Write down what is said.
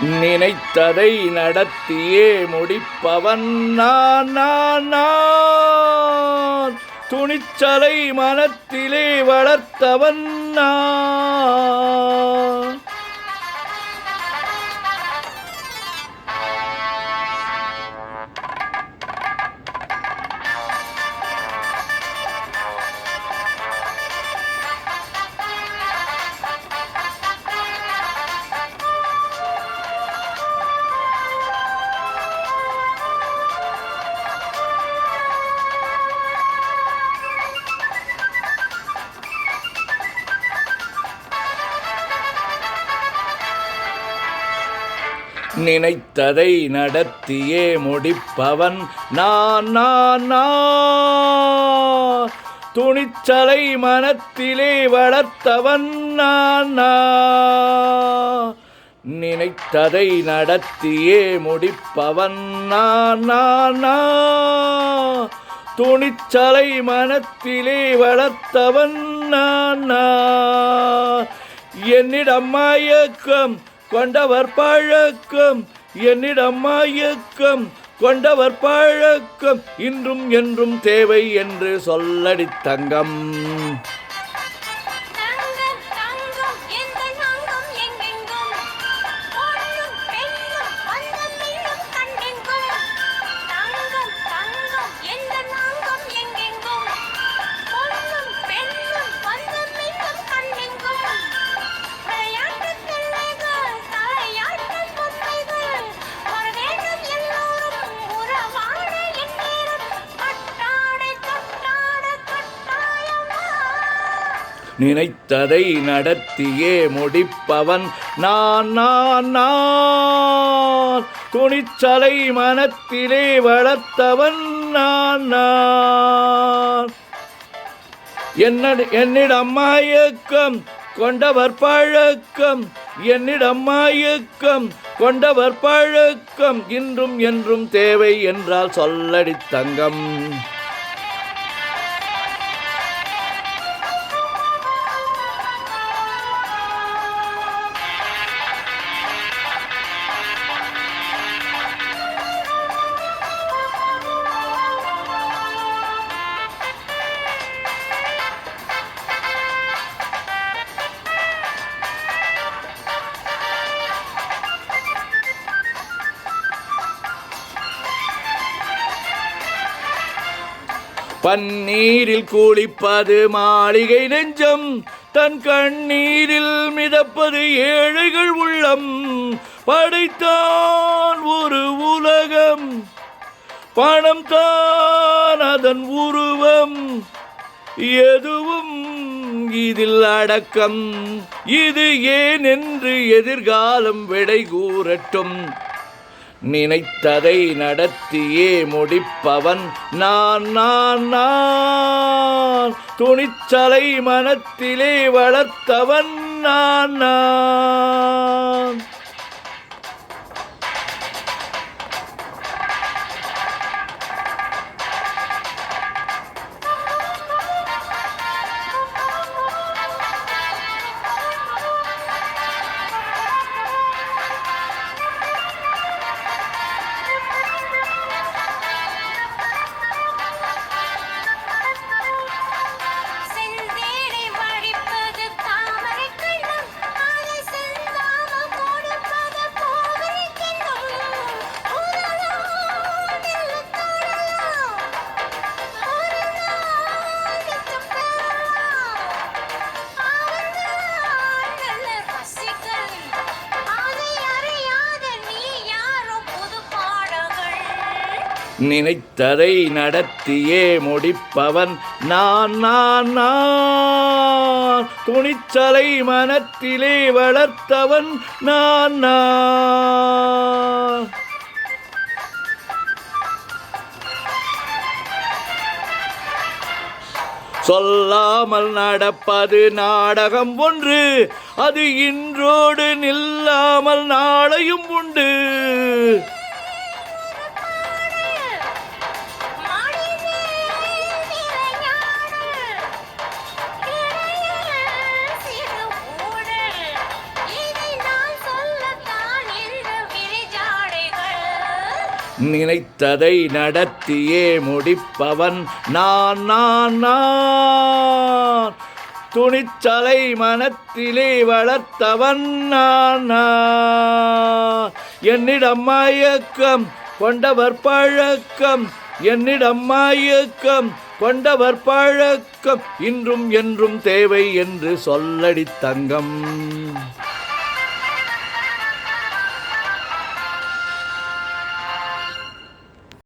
நினைத்ததை நடத்தியே முடிப்பவன் நான். துணிச்சலை மனத்திலே வளர்த்தவன் நான். நினைத்ததை நடத்தியே முடிப்பவன் நான். துணிச்சலை மனத்திலே வளர்த்தவன் நான். நினைத்ததை நடத்தியே முடிப்பவன் நான். துணிச்சலை மனத்திலே வளர்த்தவன் நான். என்னிடம் மயக்கம் கொண்டவர் பழக்கம், என்னிடம் மயக்கம் கொண்டவர் பழக்கம், இன்றும் என்றும் தேவை என்று சொல்லடி தங்கம். நினைத்ததை நடத்தியே முடிப்பவன் நான். துணிச்சலை மனத்திலே வளர்த்தவன் நான். என்னிடம் மயக்கம் கொண்டவர் பழக்கம், என்னிடம் மயக்கம் கொண்டவர் பழக்கம், இன்றும் என்றும் தேவை என்றால் சொல்லடி தங்கம். பன்னீரில் குளிப்பது மாளிகை நெஞ்சம், தன் கண்ணீரில் மிதப்பது ஏழைகள் உள்ளம். படைத்தான் ஒரு உலகம், பணம் தான் அதன் உருவம், எதுவும் இதில் அடக்கம். இது ஏன் என்று எதிர்காலம் விடை கூறட்டும். நினைத்ததை நடத்தியே முடிப்பவன் நான். துணிச்சலை மனத்திலே வளர்த்தவன் நான். நினைத்ததை நடத்தியே முடிப்பவன் நான். துணிச்சலை மனத்திலே வளர்த்தவன் நான். சொல்லாமல் நடப்பது நாடகம் ஒன்று, அது இன்றோடு நில்லாமல் நாளையும் உண்டு. நினைத்ததை நடத்தியே முடிப்பவன் நான் நான் நான். துணிச்சலை மனத்திலே வளர்த்தவன் நான் நான். என்னிடம் மயக்கம் கொண்டவர் பழக்கம், என்னிடம் மயக்கம் கொண்டவர் பழக்கம், இன்றும் என்றும் தேவை என்று சொல்லடி தங்கம்.